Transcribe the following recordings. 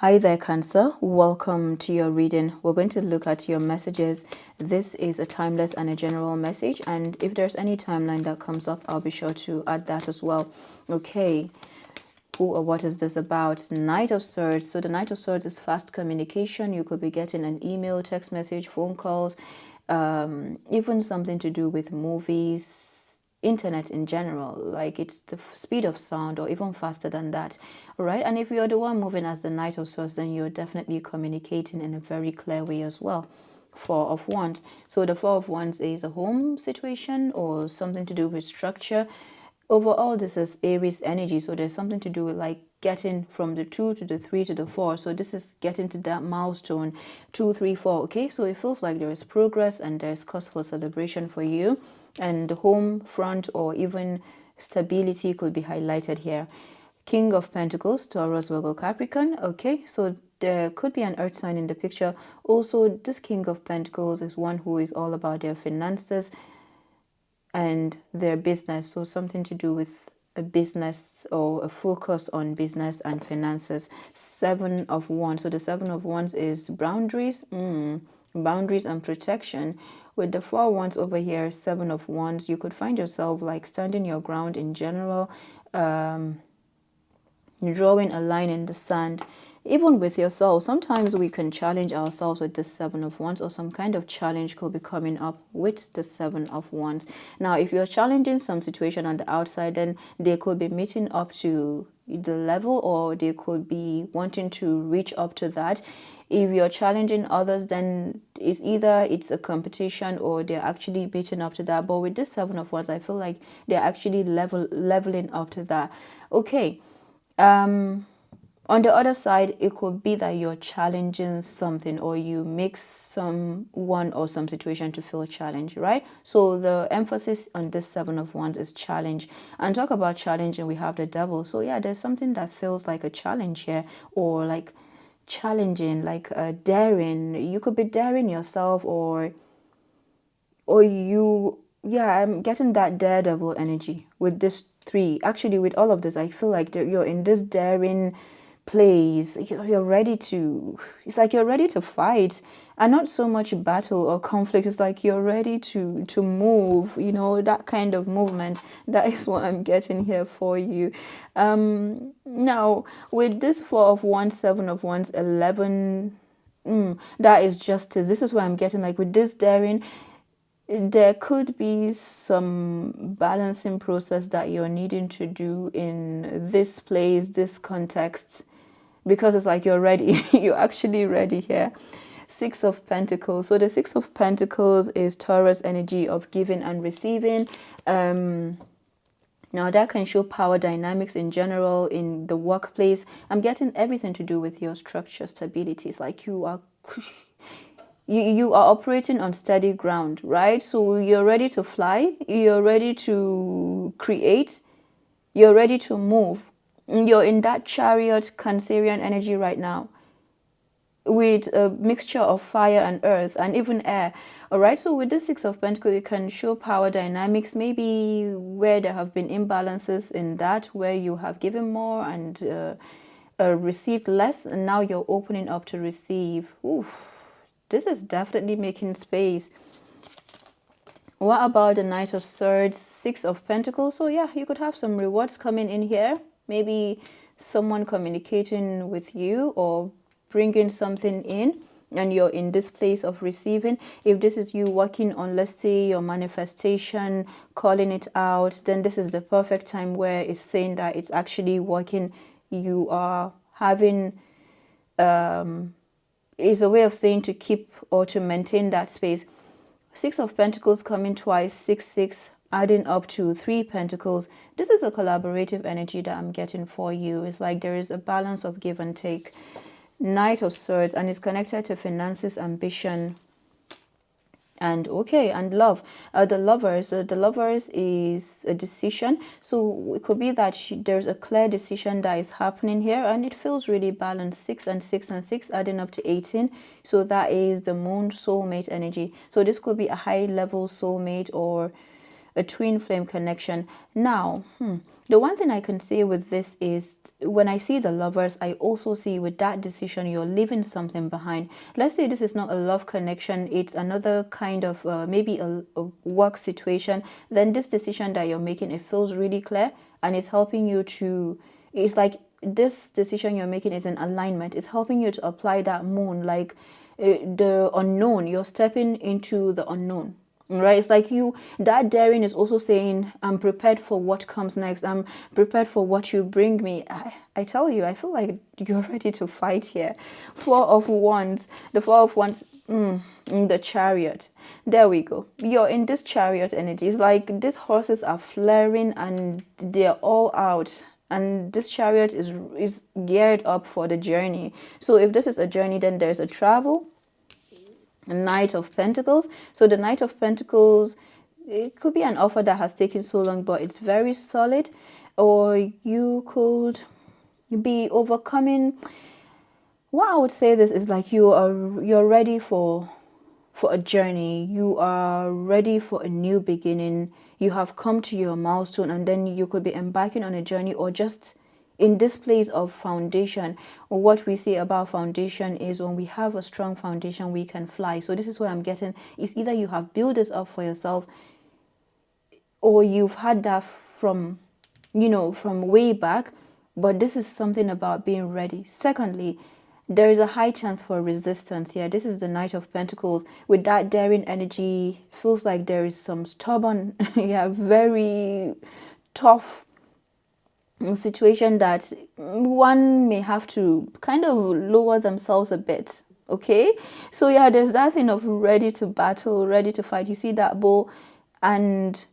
Hi there, Cancer. Welcome to your reading. We're going to look at your messages. This is a timeless and a general message, and if there's any timeline that comes up, I'll be sure to add that as well. Okay, who or what is this about? Knight of Swords. So the Knight of Swords is fast communication. You could be getting an email, text message, phone calls, even something to do with movies, internet in general, like it's the speed of sound or even faster than that. All right, and if you're the one moving as the Knight of Swords, then you're definitely communicating in a very clear way as well. Four of Wands. So the Four of Wands is a home situation or something to do with structure. Overall, this is Aries energy, so there's something to do with like getting from the 2 to the 3 to the 4. So this is getting to that milestone 2, 3, 4. Okay, so it feels like there is progress and there's cause for celebration for you, and the home front or even stability could be highlighted here. King of Pentacles, Taurus, Virgo, Capricorn. Okay, so there could be an earth sign in the picture. Also, this King of Pentacles is one who is all about their finances and their business, so something to do with a business or a focus on business and finances. Seven of Wands. So the Seven of Wands is boundaries, boundaries and protection. With the Four Wands over here, Seven of Wands, you could find yourself like standing your ground in general, drawing a line in the sand. Even with yourself, sometimes we can challenge ourselves with the Seven of Wands, or some kind of challenge could be coming up with the Seven of Wands. Now, if you're challenging some situation on the outside, then they could be meeting up to the level, or they could be wanting to reach up to that. If you're challenging others, then it's either it's a competition or they're actually meeting up to that. But with this Seven of Wands, I feel like they're actually leveling up to that. Okay. On the other side, it could be that you're challenging something, or you make someone or some situation to feel challenged, right? So the emphasis on this Seven of Wands is challenge. And talk about challenge, and we have the Devil. So yeah, there's something that feels like a challenge here, or like challenging, like daring. You could be daring yourself, or you, yeah, I'm getting that daredevil energy with this three. Actually, with all of this, I feel like you're in this daring place. You're ready to, it's like you're ready to fight, and not so much battle or conflict. It's like you're ready to move, you know, that kind of movement. That is what I'm getting here for you. Now with this Four of Wands, Seven of Wands, 11, that is justice. This is what I'm getting, like with this daring, there could be some balancing process that you're needing to do in this place, this context, because it's like you're ready. You're actually ready here. Six of Pentacles. So the Six of Pentacles is Taurus energy of giving and receiving. Now that can show power dynamics in general in the workplace. I'm getting everything to do with your structure, stability. It's like you are you are operating on steady ground, right? So you're ready to fly, you're ready to create, you're ready to move. You're in that chariot Cancerian energy right now, with a mixture of fire and earth and even air. All right, so with the Six of Pentacles, you can show power dynamics, maybe where there have been imbalances in that, where you have given more and received less, and now you're opening up to receive. Oof. This is definitely making space. What about the Knight of Swords, Six of Pentacles? So yeah, you could have some rewards coming in here. Maybe someone communicating with you or bringing something in, and you're in this place of receiving. If this is you working on, let's say, your manifestation, calling it out, then this is the perfect time where it's saying that it's actually working. You are having is a way of saying to keep or to maintain that space. Six of Pentacles coming twice, 6, 6, adding up to 3 Pentacles. This is a collaborative energy that I'm getting for you. It's like there is a balance of give and take. Knight of Swords, and it's connected to finances, ambition, and okay, and love. The lovers is a decision. So it could be that there's a clear decision that is happening here, and it feels really balanced. 6 and 6 and 6 adding up to 18. So that is the moon soulmate energy. So this could be a high level soulmate, or a twin flame connection. Now, the one thing I can say with this is when I see the Lovers, I also see with that decision, you're leaving something behind. Let's say this is not a love connection, it's another kind of maybe a work situation. Then this decision that you're making, it feels really clear, and it's helping you to, it's like this decision you're making is in alignment. It's helping you to apply that moon, like the unknown. You're stepping into the unknown, right? It's like you, that daring is also saying, I'm prepared for what comes next. I'm prepared for what you bring me. I tell you, I feel like you're ready to fight here. Four of Wands. The Four of Wands, the Chariot. There we go. You're in this Chariot energy. It's like these horses are flaring and they're all out. And this Chariot is geared up for the journey. So if this is a journey, then there's a travel. Knight of Pentacles. So the Knight of Pentacles, it could be an offer that has taken so long, but it's very solid. Or you could be overcoming. What I would say this is like you're ready for a journey. You are ready for a new beginning. You have come to your milestone, and then you could be embarking on a journey, or just in this place of foundation. What we say about foundation is when we have a strong foundation, we can fly. So this is what I'm getting. It's either you have built this up for yourself, or you've had that from way back, but this is something about being ready. Secondly, there is a high chance for resistance here. This is the Knight of Pentacles. With that daring energy, feels like there is some stubborn, very tough situation that one may have to kind of lower themselves a bit. Okay, so there's that thing of ready to battle, ready to fight. You see that bull, and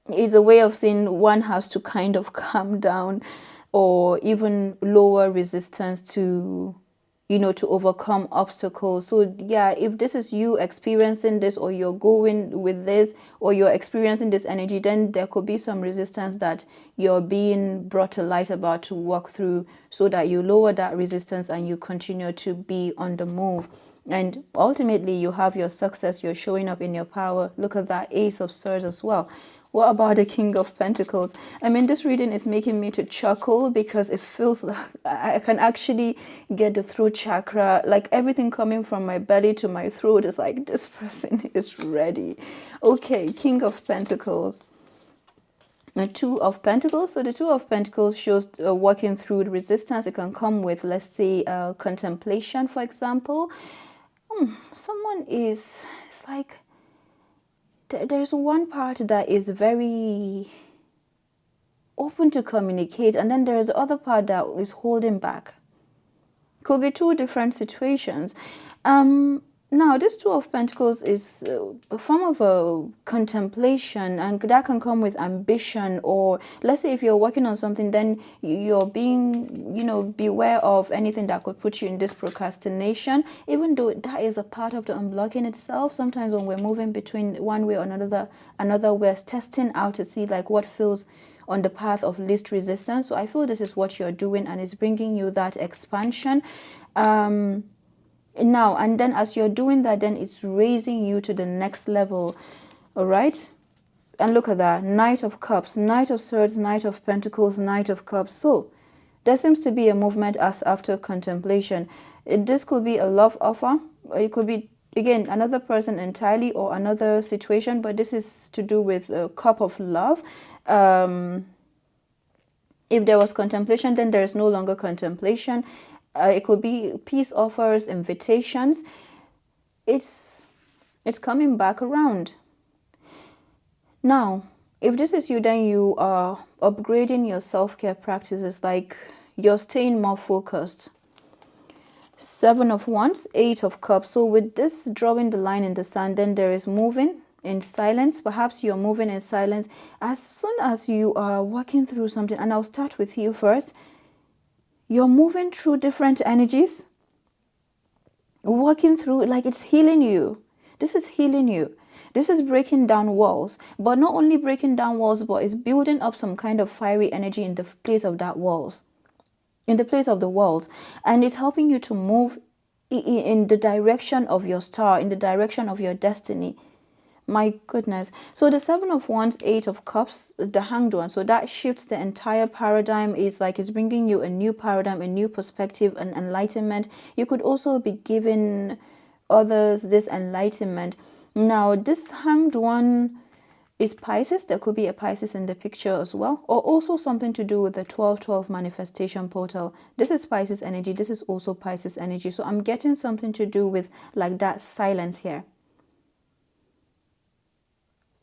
it's a way of saying one has to kind of calm down, or even lower resistance to to overcome obstacles. So if this is you experiencing this, or you're going with this, or you're experiencing this energy, then there could be some resistance that you're being brought to light about to walk through, so that you lower that resistance and you continue to be on the move. And ultimately you have your success. You're showing up in your power. Look at that Ace of Swords as well. What about the King of Pentacles? I mean, this reading is making me to chuckle, because it feels like I can actually get the throat chakra, like everything coming from my belly to my throat is like, this person is ready. Okay, King of Pentacles. The Two of Pentacles. So the Two of Pentacles shows working through the resistance. It can come with, let's say, contemplation, for example. Someone is, it's like, there's one part that is very open to communicate, and then there's the other part that is holding back. Could be two different situations. Now, this Two of Pentacles is a form of a contemplation, and that can come with ambition. Or let's say if you're working on something, then you're being, beware of anything that could put you in this procrastination, even though that is a part of the unblocking itself. Sometimes when we're moving between one way or another, we're testing out to see like what feels on the path of least resistance. So I feel this is what you're doing, and it's bringing you that expansion. Now, and then as you're doing that, then it's raising you to the next level. All right. And look at that. Knight of Cups, Knight of Swords, Knight of Pentacles, Knight of Cups. So there seems to be a movement as after contemplation. This could be a love offer. It could be, again, another person entirely, or another situation. But this is to do with a cup of love. If there was contemplation, then there is no longer contemplation. It could be peace offers, invitations. It's coming back around. Now, if this is you, then you are upgrading your self-care practices, like you're staying more focused. Seven of Wands, Eight of Cups. So with this drawing the line in the sand, then there is moving in silence. Perhaps you're moving in silence. As soon as you are working through something, and I'll start with you first, you're moving through different energies, walking through, like it's healing you. This is healing you. This is breaking down walls, but not only breaking down walls, but it's building up some kind of fiery energy in the place of that walls, in the place of the walls. And it's helping you to move in the direction of your star, in the direction of your destiny. My goodness. So the Seven of Wands, Eight of Cups, the Hanged One. So that shifts the entire paradigm. It's like it's bringing you a new paradigm, a new perspective, and enlightenment. You could also be giving others this enlightenment. Now, this Hanged One is Pisces. There could be a Pisces in the picture as well, or also something to do with the 12-12 manifestation portal. This is Pisces energy. This is also Pisces energy. So I'm getting something to do with like that silence here.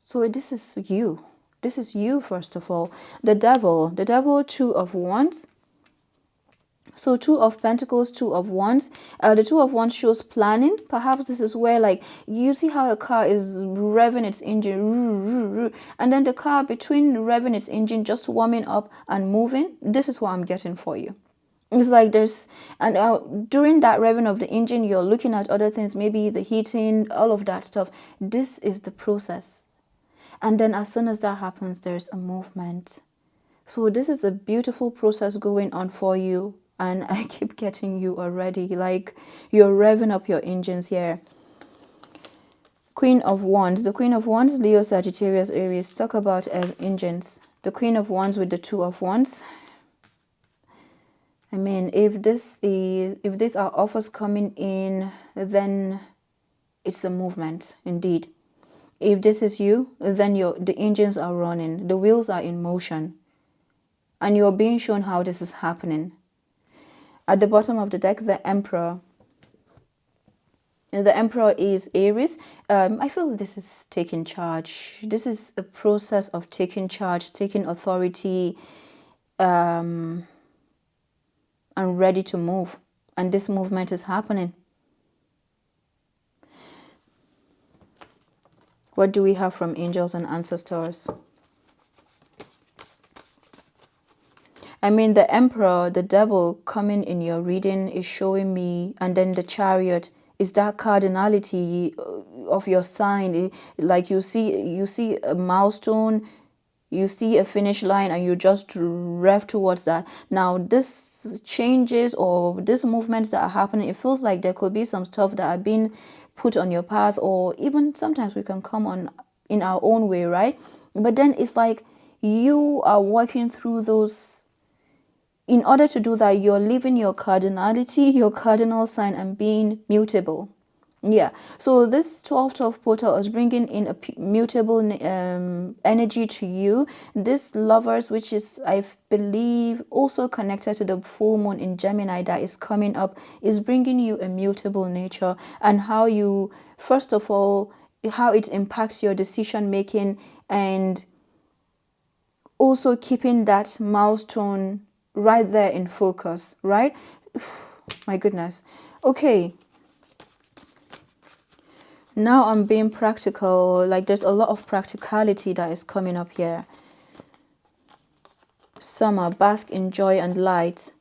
So this is you. This is you, first of all. The devil, Two of Wands. So Two of Pentacles, Two of Wands. The Two of Wands shows planning. Perhaps this is where, like, you see how a car is revving its engine, and then the car between revving its engine, just warming up and moving. This is what I'm getting for you. It's like there's, and during that revving of the engine, you're looking at other things, maybe the heating, all of that stuff. This is the process. And then as soon as that happens, there's a movement. So this is a beautiful process going on for you. And I keep getting you already. Like you're revving up your engines here. Queen of Wands. The Queen of Wands, Leo, Sagittarius, Aries. Talk about engines. The Queen of Wands with the Two of Wands. I mean, if these are offers coming in, then it's a movement indeed. If this is you, then the engines are running, the wheels are in motion, and you're being shown how this is happening. At the bottom of the deck, the Emperor. And the Emperor is Aries. I feel this is taking charge. This is a process of taking charge, taking authority, and ready to move. And this movement is happening. What do we have from angels and ancestors? I mean, the Emperor, the devil coming in your reading is showing me, and then the Chariot is that cardinality of your sign. Like you see a milestone, you see a finish line, and you just rev towards that. Now, this changes or these movements that are happening, it feels like there could be some stuff that are being put on your path, or even sometimes we can come on in our own way, right? But then it's like you are working through those. In order to do that, you're leaving your cardinality, your cardinal sign, and being mutable. Yeah, so this 12-12 portal is bringing in a mutable energy to you. This Lovers, which is, I believe, also connected to the full moon in Gemini that is coming up, is bringing you a mutable nature, and how you, first of all, how it impacts your decision making, and also keeping that milestone right there in focus, right? My goodness. Okay. Now I'm being practical. Like there's a lot of practicality that is coming up here. Summer, bask in joy and light.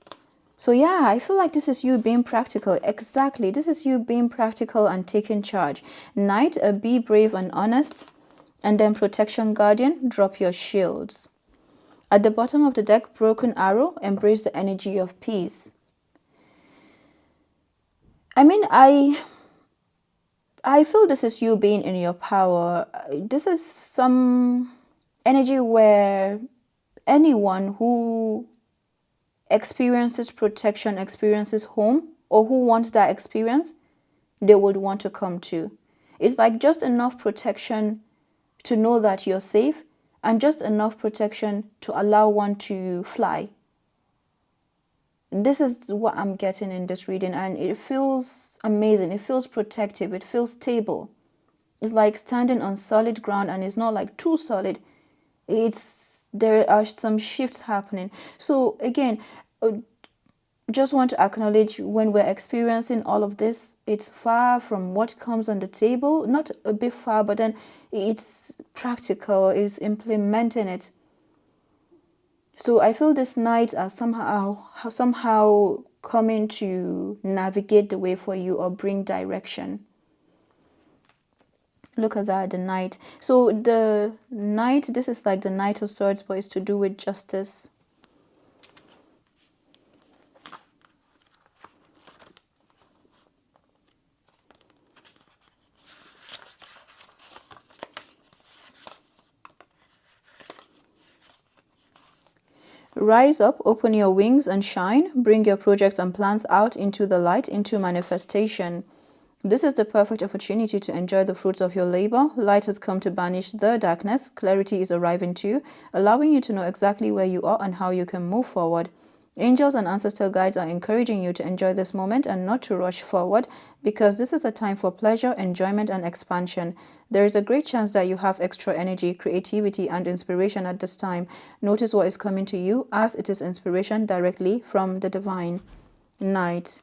So yeah, I feel like this is you being practical. Exactly. This is you being practical and taking charge. Night, be brave and honest. And then Protection Guardian, drop your shields. At the bottom of the deck, Broken Arrow, embrace the energy of peace. I mean, I feel this is you being in your power. This is some energy where anyone who experiences protection, experiences home, or who wants that experience, they would want to come to. It's like just enough protection to know that you're safe, and just enough protection to allow one to fly. This is what I'm getting in this reading, and it feels amazing. It feels protective. It feels stable. It's like standing on solid ground, and it's not like too solid. There are some shifts happening. So again, just want to acknowledge, when we're experiencing all of this, it's far from what comes on the table. Not a bit far, but then it's practical, it's implementing it. So I feel this night are somehow coming to navigate the way for you or bring direction. Look at that, the Knight. So the Knight, this is like the Knight of Swords, but it's to do with justice. Rise up, open your wings and shine. Bring your projects and plans out into the light, into manifestation. This is the perfect opportunity to enjoy the fruits of your labor. Light has come to banish the darkness. Clarity is arriving too, allowing you to know exactly where you are and how you can move forward. Angels and ancestral guides are encouraging you to enjoy this moment and not to rush forward, because this is a time for pleasure, enjoyment, and expansion. There is a great chance that you have extra energy, creativity, and inspiration at this time. Notice what is coming to you, as it is inspiration directly from the divine. Knight.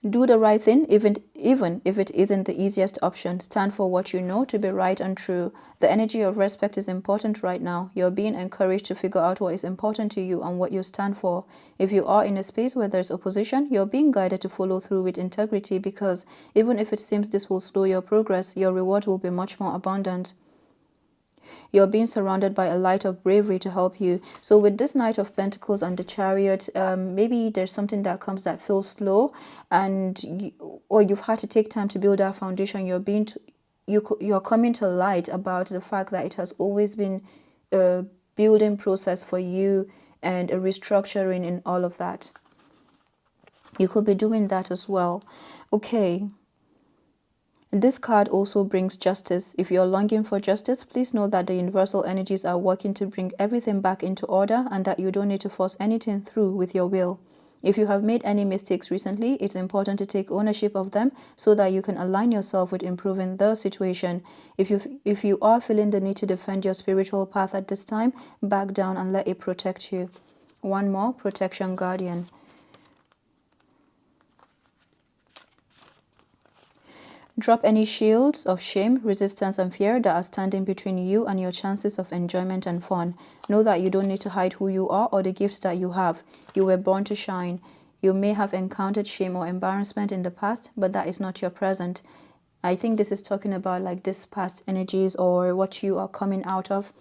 Do the right thing, even if it isn't the easiest option. Stand for what you know to be right and true. The energy of respect is important right now. You're being encouraged to figure out what is important to you and what you stand for. If you are in a space where there's opposition, you're being guided to follow through with integrity, because even if it seems this will slow your progress, your reward will be much more abundant. You're being surrounded by a light of bravery to help you. So with this Knight of Pentacles and the Chariot, maybe there's something that comes that feels slow, and or you've had to take time to build that foundation. You're coming to light about the fact that it has always been a building process for you and a restructuring in all of that. You could be doing that as well. Okay. This card also brings justice. If you're longing for justice, please know that the universal energies are working to bring everything back into order, and that you don't need to force anything through with your will. If you have made any mistakes recently, it's important to take ownership of them so that you can align yourself with improving the situation. If you are feeling the need to defend your spiritual path at this time, back down and let it protect you. One more, Protection Guardian. Drop any shields of shame, resistance, and fear that are standing between you and your chances of enjoyment and fun. Know that you don't need to hide who you are or the gifts that you have. You were born to shine. You may have encountered shame or embarrassment in the past, but that is not your present. I think this is talking about like this past energies or what you are coming out of.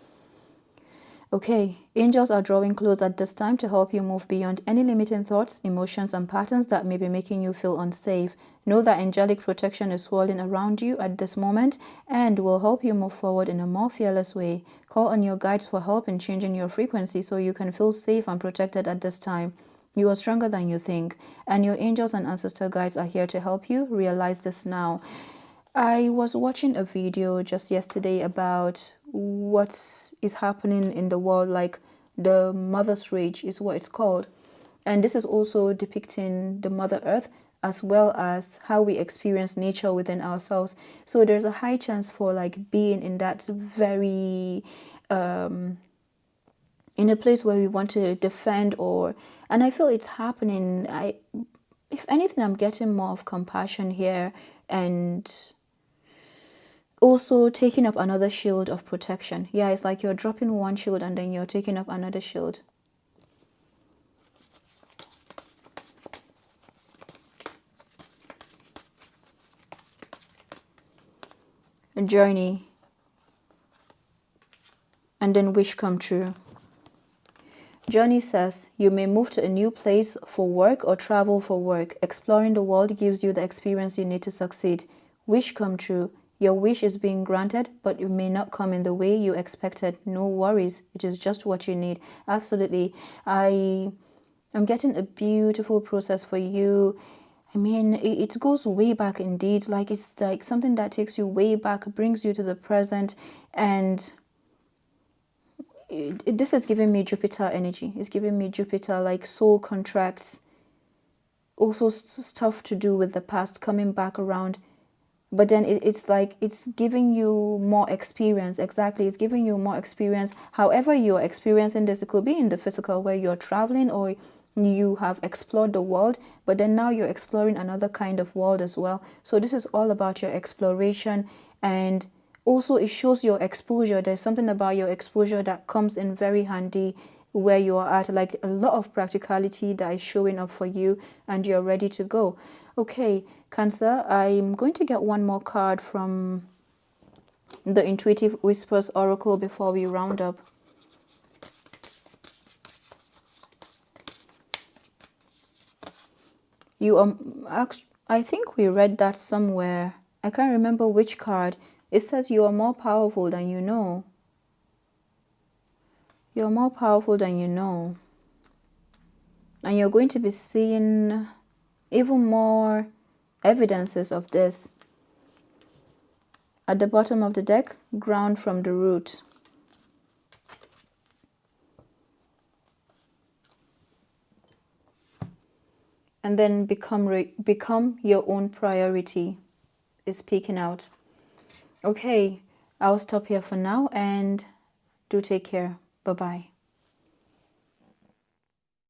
Okay, angels are drawing close at this time to help you move beyond any limiting thoughts, emotions, and patterns that may be making you feel unsafe. Know that angelic protection is swirling around you at this moment and will help you move forward in a more fearless way. Call on your guides for help in changing your frequency so you can feel safe and protected at this time. You are stronger than you think, and your angels and ancestor guides are here to help you realize this now. I was watching a video just yesterday about what is happening in the world, like the Mother's Rage is what it's called. And this is also depicting the Mother Earth as well as how we experience nature within ourselves. So there's a high chance for like being in that very in a place where we want to defend, and I feel it's happening. If anything, I'm getting more of compassion here, and also taking up another shield of protection. Yeah, it's like you're dropping one shield and then you're taking up another shield. A journey. And then wish come true. Journey says, you may move to a new place for work or travel for work. Exploring the world gives you the experience you need to succeed. Wish come true. Your wish is being granted, but it may not come in the way you expected. No worries. It is just what you need. Absolutely. I'm getting a beautiful process for you. I mean, it goes way back indeed. Like, it's like something that takes you way back, brings you to the present, and this is giving me Jupiter energy. It's giving me Jupiter, like soul contracts. Also stuff to do with the past coming back around. But then it's like it's giving you more experience. Exactly, it's giving you more experience. However you're experiencing this, it could be in the physical where you're traveling or you have explored the world, but then now you're exploring another kind of world as well. So this is all about your exploration, and also it shows your exposure. There's something about your exposure that comes in very handy where you are at, like a lot of practicality that is showing up for you, and you're ready to go. Okay, Cancer, I'm going to get one more card from the Intuitive Whispers Oracle before we round up. I think we read that somewhere. I can't remember which card. It says you are more powerful than you know. You're more powerful than you know. And you're going to be seeing even more evidences of this. At the bottom of the deck, ground from the root. And then become your own priority is peeking out. Okay, I'll stop here for now and do take care. Bye-bye.